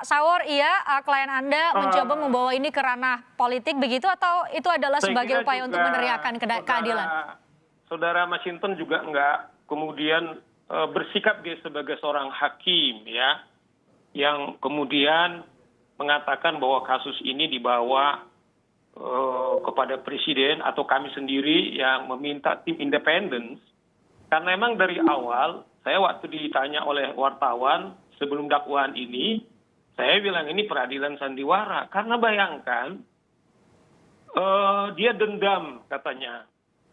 Sawor, iya, klien Anda mencoba Eh, membawa ini ke ranah politik begitu atau itu adalah saya sebagai kira upaya untuk juga meneriakkan saudara keadilan? saudara Masinton juga nggak kemudian bersikap dia sebagai seorang hakim ya, yang kemudian mengatakan bahwa kasus ini dibawa kepada presiden atau kami sendiri yang meminta tim independen. Karena memang dari awal saya waktu ditanya oleh wartawan sebelum dakwaan ini, saya bilang ini peradilan sandiwara. Karena bayangkan dia dendam katanya.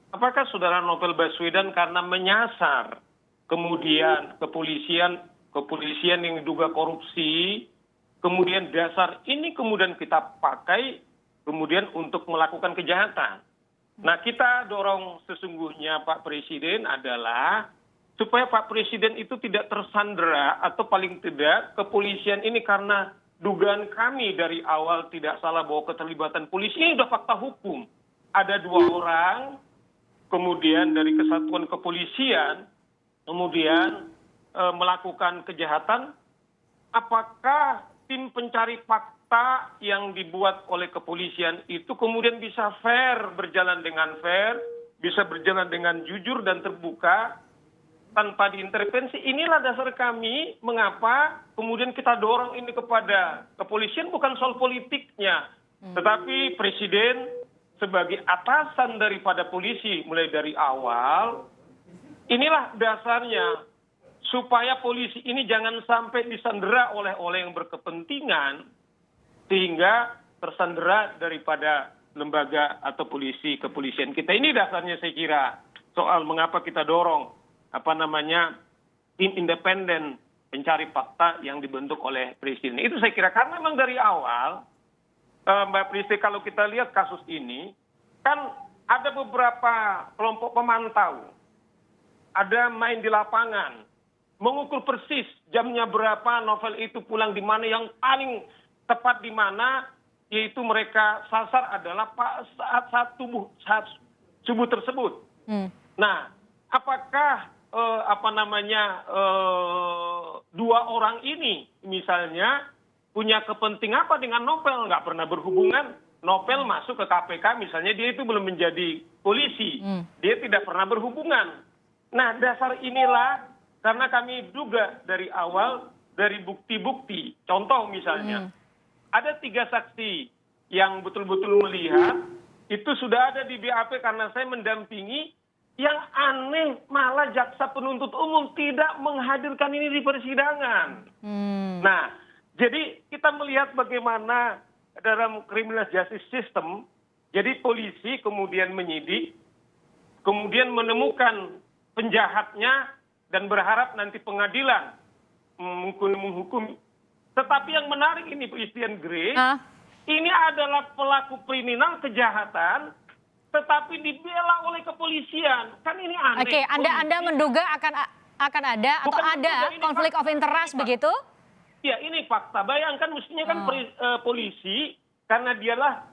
Apakah saudara Novel Baswedan karena menyasar kemudian kepolisian yang diduga korupsi, kemudian dasar ini kemudian kita pakai kemudian untuk melakukan kejahatan. Nah, kita dorong sesungguhnya Pak Presiden adalah supaya Pak Presiden itu tidak tersandera atau paling tidak kepolisian ini karena dugaan kami dari awal tidak salah bahwa keterlibatan polisi ini sudah fakta hukum. Ada 2 orang kemudian dari kesatuan kepolisian kemudian melakukan kejahatan. Apakah tim pencari fakta yang dibuat oleh kepolisian itu kemudian bisa fair, berjalan dengan fair, bisa berjalan dengan jujur dan terbuka tanpa diintervensi? Inilah dasar kami mengapa kemudian kita dorong ini kepada kepolisian, bukan soal politiknya, tetapi presiden sebagai atasan daripada polisi mulai dari awal, inilah dasarnya supaya polisi ini jangan sampai disandera oleh yang berkepentingan sehingga tersandera daripada lembaga atau kepolisian kita. Ini dasarnya saya kira soal mengapa kita dorong tim independen pencari fakta yang dibentuk oleh presiden. Itu saya kira karena memang dari awal Mbak Pristi, kalau kita lihat kasus ini kan ada beberapa kelompok pemantau, ada main di lapangan, mengukur persis jamnya berapa Novel itu pulang di mana, yang paling tepat di mana, yaitu mereka sasar adalah saat subuh tersebut. Nah, apakah 2 orang ini misalnya punya kepentingan apa dengan Novel? Nggak pernah berhubungan. Novel masuk ke KPK misalnya, dia itu belum menjadi polisi, dia tidak pernah berhubungan. Nah, dasar inilah karena kami duga dari awal dari bukti-bukti. Contoh misalnya, ada 3 saksi yang betul-betul melihat, itu sudah ada di BAP karena saya mendampingi. Yang aneh malah jaksa penuntut umum tidak menghadirkan ini di persidangan. Nah, jadi kita melihat bagaimana dalam criminal justice system, jadi polisi kemudian menyidik, kemudian menemukan penjahatnya dan berharap nanti pengadilan menghukum. Tetapi yang menarik ini Christian Grey, ini adalah pelaku kriminal kejahatan, tetapi dibela oleh kepolisian. Kan ini aneh. Oke, Anda menduga akan ada atau ada konflik of interest begitu? Ya, ini fakta. Bayangkan mestinya kan polisi karena dialah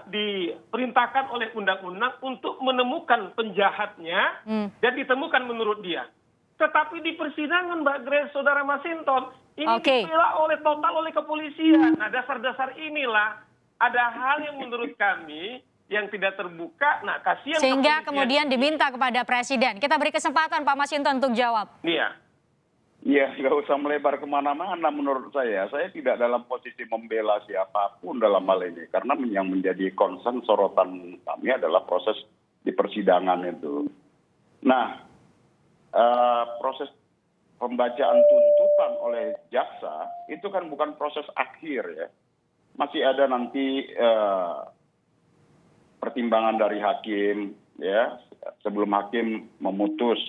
diperintahkan oleh undang-undang untuk menemukan penjahatnya dan ditemukan menurut dia. Tetapi di persidangan Mbak Grace, Saudara Masinton, ini dibela total oleh kepolisian. Nah, dasar-dasar inilah ada hal yang menurut kami yang tidak terbuka. Nah, kasihan sehingga kemudian diminta kepada presiden. Kita beri kesempatan Pak Masinton untuk jawab. Iya. Ya, nggak usah melebar kemana-mana menurut saya. Saya tidak dalam posisi membela siapapun dalam hal ini. Karena yang menjadi concern sorotan kami adalah proses di persidangan itu. Nah, proses pembacaan tuntutan oleh jaksa itu kan bukan proses akhir ya. Masih ada nanti pertimbangan dari hakim ya, sebelum hakim memutus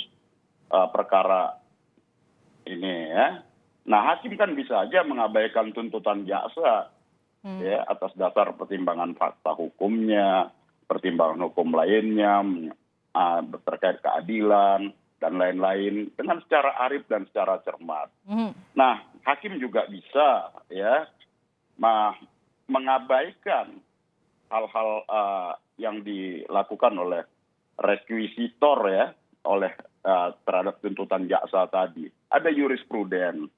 perkara ini ya. Nah, hakim kan bisa aja mengabaikan tuntutan jaksa ya atas dasar pertimbangan fakta hukumnya, pertimbangan hukum lainnya terkait keadilan dan lain-lain dengan secara arif dan secara cermat. Nah, hakim juga bisa ya mengabaikan hal-hal yang dilakukan oleh rekuisitor ya, oleh terhadap tuntutan jaksa tadi. Ada jurispruden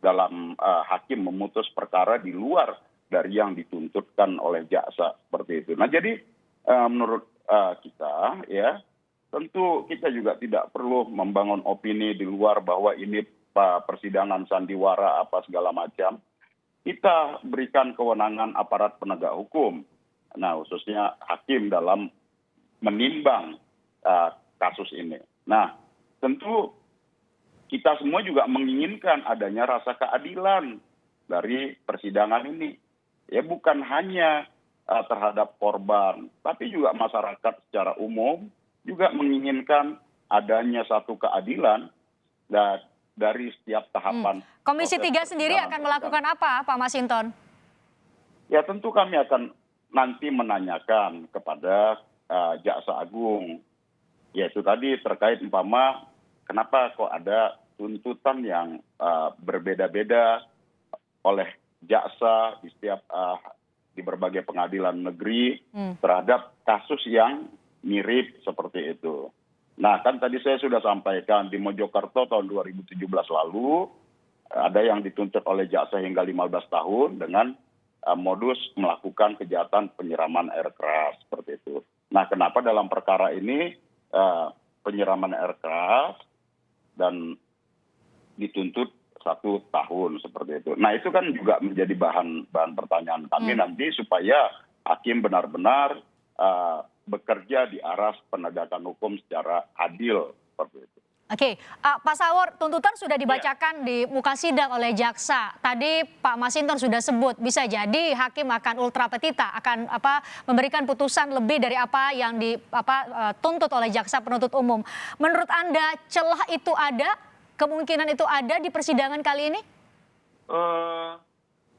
dalam hakim memutus perkara di luar dari yang dituntutkan oleh jaksa seperti itu. Nah jadi menurut kita ya tentu kita juga tidak perlu membangun opini di luar bahwa ini persidangan sandiwara apa segala macam. Kita berikan kewenangan aparat penegak hukum, nah khususnya hakim dalam menimbang kasus ini. Nah tentu kita semua juga menginginkan adanya rasa keadilan dari persidangan ini. Ya bukan hanya terhadap korban, tapi juga masyarakat secara umum juga menginginkan adanya satu keadilan dari setiap tahapan. Komisi 3 sendiri akan melakukan apa, Pak Masinton? Ya tentu kami akan nanti menanyakan kepada Jaksa Agung, yaitu tadi terkait umpama kenapa kok ada tuntutan yang berbeda-beda oleh jaksa di berbagai pengadilan negeri terhadap kasus yang mirip seperti itu. Nah kan tadi saya sudah sampaikan di Mojokerto tahun 2017 lalu ada yang dituntut oleh jaksa hingga 15 tahun dengan modus melakukan kejahatan penyiraman air keras seperti itu. Nah kenapa dalam perkara ini penyiraman air keras dan dituntut 1 tahun seperti itu. Nah itu kan juga menjadi bahan pertanyaan kami nanti supaya hakim benar-benar bekerja di arah penegakan hukum secara adil seperti itu. Oke, Pak Sawor, tuntutan sudah dibacakan di muka sidang oleh jaksa. Tadi Pak Masinton sudah sebut bisa jadi hakim akan ultra petita, akan memberikan putusan lebih dari apa yang dituntut oleh jaksa penuntut umum. Menurut Anda celah itu ada? Kemungkinan itu ada di persidangan kali ini?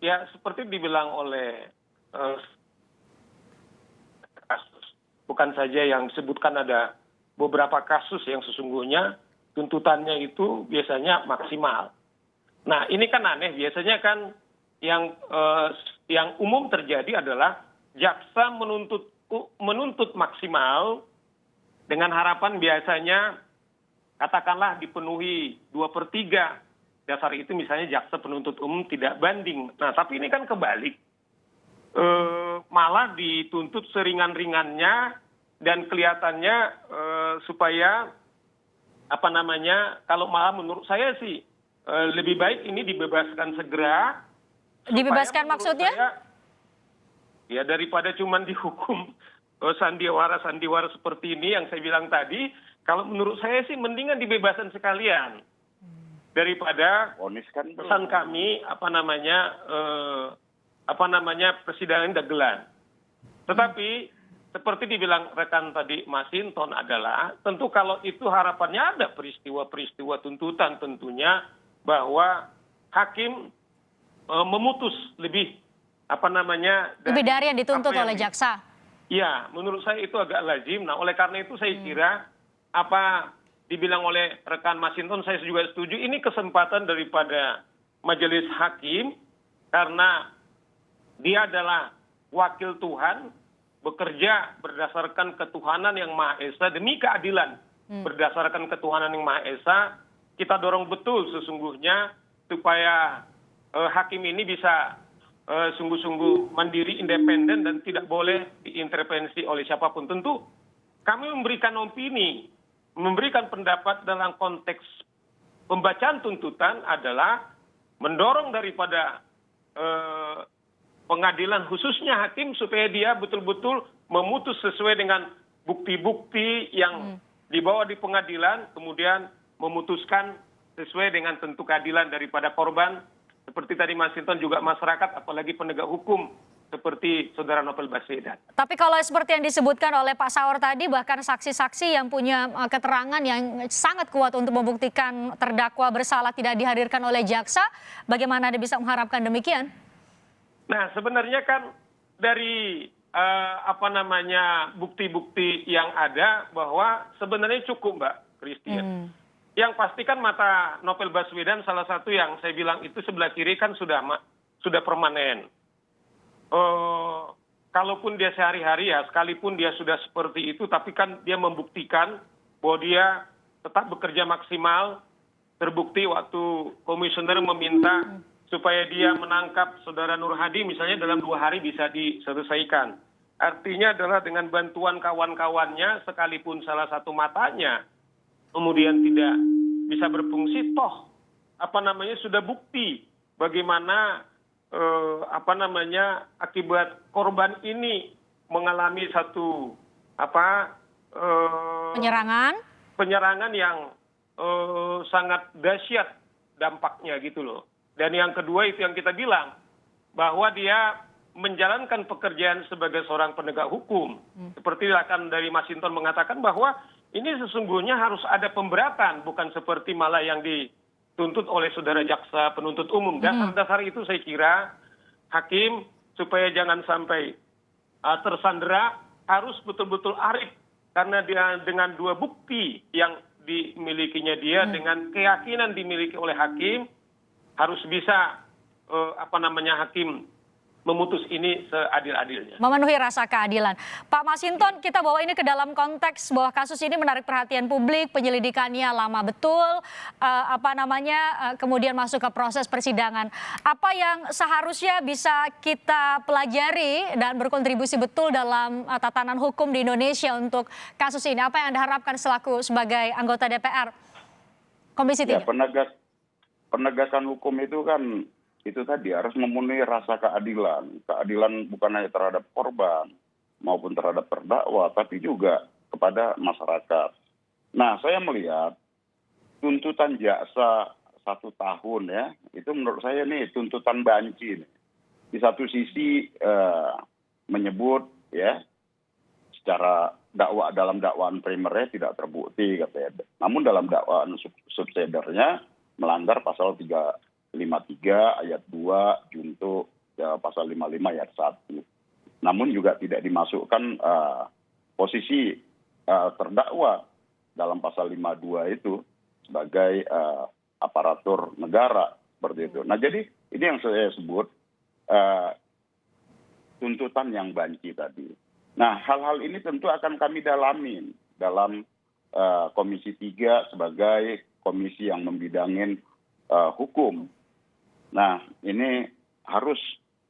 Ya seperti dibilang oleh kasus, bukan saja yang disebutkan ada beberapa kasus yang sesungguhnya tuntutannya itu biasanya maksimal. Nah ini kan aneh, biasanya kan yang umum terjadi adalah jaksa menuntut maksimal dengan harapan biasanya katakanlah dipenuhi 2/3. Dasar itu misalnya jaksa penuntut umum tidak banding. Nah tapi ini kan kebalik. Malah dituntut seringan-ringannya dan kelihatannya supaya kalau malah menurut saya sih lebih baik ini dibebaskan segera. Dibebaskan maksudnya? Ya daripada cuman dihukum sandiwara seperti ini yang saya bilang tadi. Kalau menurut saya sih mendingan dibebaskan sekalian daripada pesan kami persidangan dagelan. Tetapi seperti dibilang rekan tadi Masinton adalah tentu kalau itu harapannya ada peristiwa-peristiwa tuntutan tentunya bahwa hakim memutus lebih lebih dari yang dituntut oleh jaksa. Ya, menurut saya itu agak lazim. Nah, oleh karena itu saya kira apa dibilang oleh rekan Masinton saya juga setuju, ini kesempatan daripada majelis hakim karena dia adalah wakil Tuhan, bekerja berdasarkan ketuhanan yang Maha Esa demi keadilan berdasarkan ketuhanan yang Maha Esa. Kita dorong betul sesungguhnya supaya hakim ini bisa sungguh-sungguh mandiri, independen dan tidak boleh diintervensi oleh siapapun. Tentu kami memberikan opini, memberikan pendapat dalam konteks pembacaan tuntutan adalah mendorong daripada pengadilan khususnya hakim supaya dia betul-betul memutus sesuai dengan bukti-bukti yang dibawa di pengadilan, kemudian memutuskan sesuai dengan tentu keadilan daripada korban, seperti tadi Masinton juga masyarakat, apalagi penegak hukum seperti Saudara Novel Baswedan. Tapi kalau seperti yang disebutkan oleh Pak Sawor tadi, bahkan saksi-saksi yang punya keterangan yang sangat kuat untuk membuktikan terdakwa bersalah tidak dihadirkan oleh jaksa, bagaimana Anda bisa mengharapkan demikian? Nah, sebenarnya kan dari bukti-bukti yang ada bahwa sebenarnya cukup, Mbak Christian. Yang pasti kan mata Novel Baswedan salah satu yang saya bilang itu sebelah kiri kan sudah permanen. Kalaupun dia sehari-hari ya, sekalipun dia sudah seperti itu, tapi kan dia membuktikan bahwa dia tetap bekerja maksimal terbukti waktu komisioner meminta supaya dia menangkap saudara Nur Hadi misalnya dalam 2 hari bisa diselesaikan. Artinya adalah dengan bantuan kawan-kawannya sekalipun salah satu matanya kemudian tidak bisa berfungsi, toh sudah bukti bagaimana akibat korban ini mengalami satu penyerangan yang sangat dahsyat dampaknya gitu loh. Dan yang kedua itu yang kita bilang bahwa dia menjalankan pekerjaan sebagai seorang penegak hukum. Seperti akan dari Mas Hinton mengatakan bahwa ini sesungguhnya harus ada pemberatan, bukan seperti malah yang dituntut oleh saudara jaksa penuntut umum. Dasar-dasar itu saya kira hakim supaya jangan sampai tersandera harus betul-betul arif, karena dia dengan 2 bukti yang dimilikinya dia dengan keyakinan dimiliki oleh hakim harus bisa hakim memutus ini seadil-adilnya. Memenuhi rasa keadilan. Pak Masinton, kita bawa ini ke dalam konteks bahwa kasus ini menarik perhatian publik, penyelidikannya lama betul, kemudian masuk ke proses persidangan. Apa yang seharusnya bisa kita pelajari dan berkontribusi betul dalam tatanan hukum di Indonesia untuk kasus ini? Apa yang Anda harapkan sebagai anggota DPR Komisi 3? Ya, penegakan hukum itu kan itu tadi harus memenuhi rasa keadilan. Keadilan bukan hanya terhadap korban maupun terhadap terdakwa, tapi juga kepada masyarakat. Nah, saya melihat tuntutan jaksa 1 tahun ya, itu menurut saya nih tuntutan banci. Di satu sisi menyebut ya secara dalam dakwaan primernya tidak terbukti katanya. Namun dalam dakwaan subsidiarnya melanggar pasal 353 ayat 2 junto pasal 55 ayat 1. Namun juga tidak dimasukkan posisi terdakwa dalam pasal 52 itu sebagai aparatur negara seperti itu. Nah, jadi ini yang saya sebut tuntutan yang banci tadi. Nah, hal-hal ini tentu akan kami dalamin dalam Komisi 3 sebagai komisi yang membidangin hukum. Nah, ini harus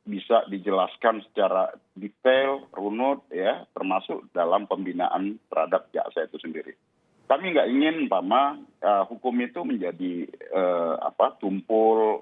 bisa dijelaskan secara detail, runut, ya, termasuk dalam pembinaan terhadap jaksa itu sendiri. Kami nggak ingin, hukum itu menjadi tumpul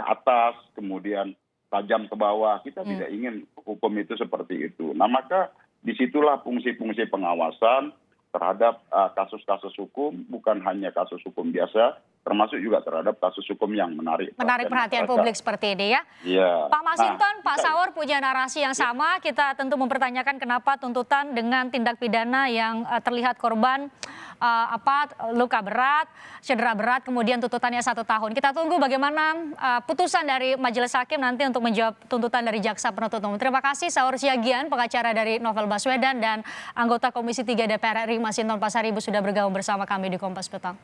ke atas, kemudian tajam ke bawah. Kita tidak ingin hukum itu seperti itu. Nah, maka disitulah fungsi-fungsi pengawasan terhadap kasus-kasus hukum, bukan hanya kasus hukum biasa, termasuk juga terhadap kasus hukum yang menarik perhatian publik seperti ini ya. Ya. Pak Masinton, Pak Saur punya narasi yang sama. Kita tentu mempertanyakan kenapa tuntutan dengan tindak pidana yang terlihat korban luka berat, cedera berat, kemudian tuntutannya 1 tahun. Kita tunggu bagaimana putusan dari Majelis Hakim nanti untuk menjawab tuntutan dari jaksa penuntut umum. Terima kasih Saur Siagian, pengacara dari Novel Baswedan dan anggota Komisi 3 DPR RI Masinton Pasaribu sudah bergabung bersama kami di Kompas Petang.